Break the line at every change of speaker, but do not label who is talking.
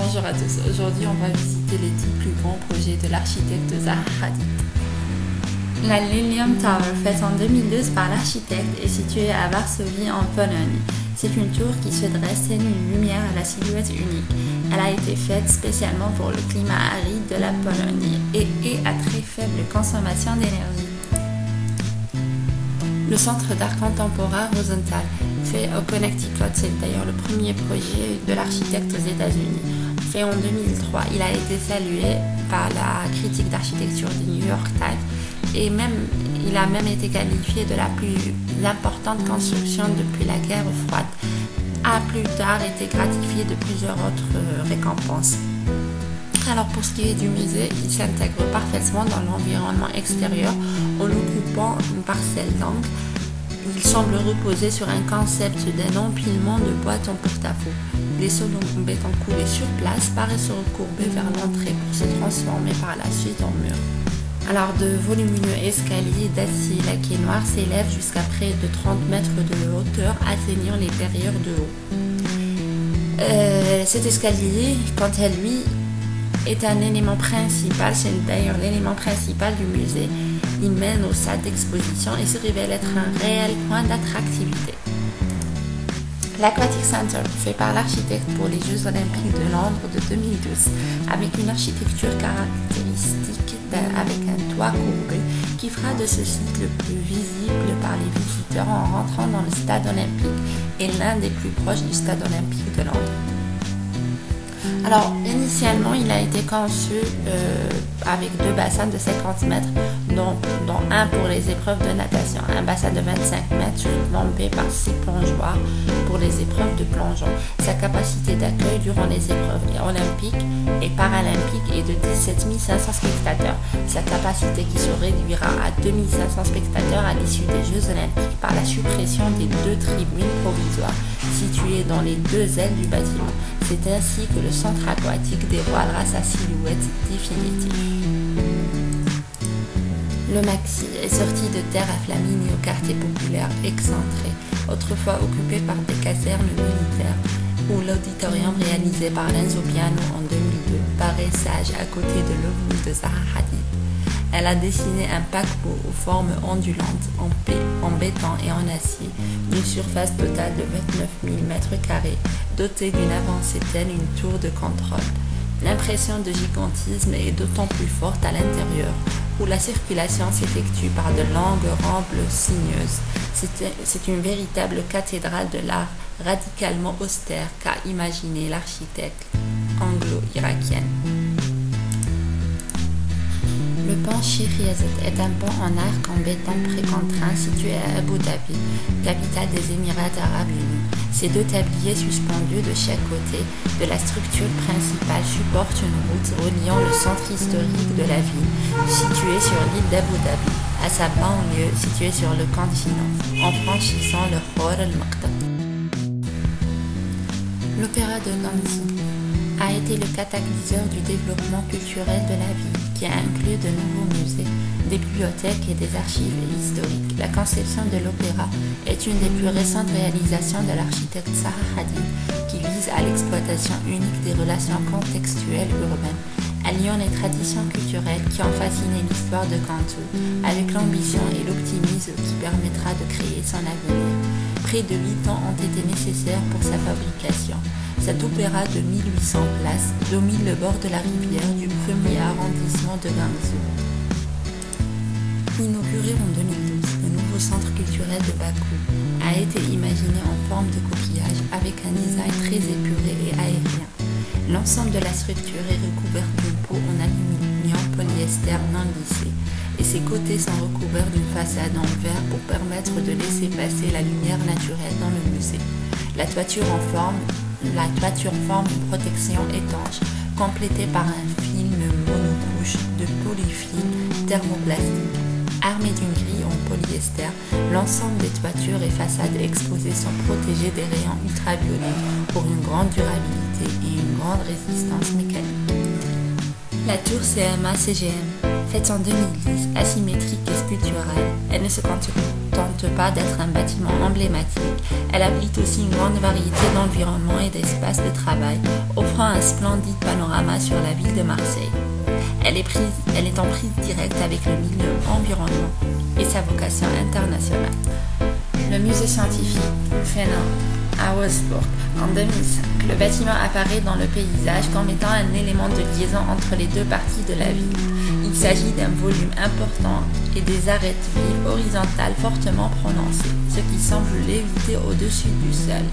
Bonjour à tous, aujourd'hui on va visiter les 10 plus grands projets de l'architecte Zaha Hadid. La Lilium Tower, faite en 2012 par l'architecte, est située à Varsovie en Pologne. C'est une tour qui se dresse telle une lumière à la silhouette unique. Elle a été faite spécialement pour le climat aride de la Pologne et est à très faible consommation d'énergie. Le centre d'art contemporain Rosenthal, fait au Connecticut, c'est d'ailleurs le premier projet de l'architecte aux États-Unis. Fait en 2003, il a été salué par la critique d'architecture du New York Times et il a même été qualifié de la plus importante construction depuis la guerre froide. A plus tard été gratifié de plusieurs autres récompenses. Alors pour ce qui est du musée, il s'intègre parfaitement dans l'environnement extérieur en occupant une parcelle d'angle. Il semble reposer sur un concept d'un empilement de boîtes en porte-à-faux. Les sols en béton coulés sur place paraissent se recourber vers l'entrée pour se transformer par la suite en mur. Alors de volumineux escaliers d'acier laqué noir s'élèvent jusqu'à près de 30 mètres de hauteur, atteignant les verrières de haut. Cet escalier, quant à lui, est un élément principal, c'est d'ailleurs l'élément principal du musée. Il mène aux salles d'exposition et se révèle être un réel point d'attractivité. L'Aquatic Center, fait par l'architecte pour les Jeux Olympiques de Londres de 2012, avec une architecture caractéristique avec un toit courbé qui fera de ce site le plus visible par les visiteurs en rentrant dans le stade olympique et l'un des plus proches du stade olympique de Londres. Alors, initialement, il a été conçu avec deux bassins de 50 mètres, dont un pour les épreuves de natation, un bassin de 25 mètres surplombé par 6 plongeoires pour les épreuves de plongeon. Sa capacité d'accueil durant les épreuves olympiques et paralympiques est de 17 500 spectateurs. Sa capacité qui se réduira à 2 500 spectateurs à l'issue des Jeux olympiques par la suppression des deux tribunes provisoires situées dans les deux ailes du bâtiment. C'est ainsi que le centre aquatique dévoilera sa silhouette définitive. Le Maxi est sorti de terre à Flamini au quartier populaire excentré, autrefois occupé par des casernes militaires, où l'auditorium réalisé par Lenzo Piano en 2002 paraît sage à côté de l'OVNI de Zaha Hadid. Elle a dessiné un paquebot aux formes ondulantes en béton et en acier, d'une surface totale de 29 000 m², dotée d'une avancée telle une tour de contrôle. L'impression de gigantisme est d'autant plus forte à l'intérieur, où la circulation s'effectue par de longues rampes sinueuses. C'est une véritable cathédrale de l'art radicalement austère qu'a imaginé l'architecte anglo-irakien. Le pont Shiryazet est un pont en arc en béton précontraint situé à Abu Dhabi, capitale des Émirats arabes unis. Ces deux tabliers suspendus de chaque côté de la structure principale supportent une route reliant le centre historique de la ville, situé sur l'île d'Abu Dhabi, à sa banlieue située sur le continent, en franchissant le Khor al-Maktab. L'opéra de Gansu a été le catalyseur du développement culturel de la ville, qui a inclus de nouveaux musées, des bibliothèques et des archives historiques. La conception de l'opéra est une des plus récentes réalisations de l'architecte Zaha Hadid, qui vise à l'exploitation unique des relations contextuelles urbaines, alliant les traditions culturelles qui ont fasciné l'histoire de Gansu, avec l'ambition et l'optimisme qui permettra de créer son avenir. Près de 8 ans ont été nécessaires pour sa fabrication. Cet opéra de 1800 places domine le bord de la rivière du 1er arrondissement de Gansu. Inauguré en 2012, le nouveau centre culturel de Bakou a été imaginé en forme de coquillage avec un design très épuré et aérien. L'ensemble de la structure est recouvert d'une peau en aluminium polyester non lissé et ses côtés sont recouverts d'une façade en verre pour permettre de laisser passer la lumière naturelle dans le musée. La toiture forme une protection étanche, complétée par un film monocouche de polyfilm thermoplastique. Armé d'une grille en polyester, l'ensemble des toitures et façades exposées sont protégées des rayons ultraviolets pour une grande durabilité et une grande résistance mécanique. La tour CMA-CGM, faite en 2010, asymétrique et sculpturale, elle ne se contente pas d'être un bâtiment emblématique, elle abrite aussi une grande variété d'environnements et d'espaces de travail, offrant un splendide panorama sur la ville de Marseille. Elle est en prise directe avec le milieu environnement et sa vocation internationale. Le musée scientifique Fénin à Wolfsburg. En 2005, le bâtiment apparaît dans le paysage comme étant un élément de liaison entre les deux parties de la ville. Il s'agit d'un volume important et des arêtes vives horizontales fortement prononcées, ce qui semble léviter au-dessus du sol.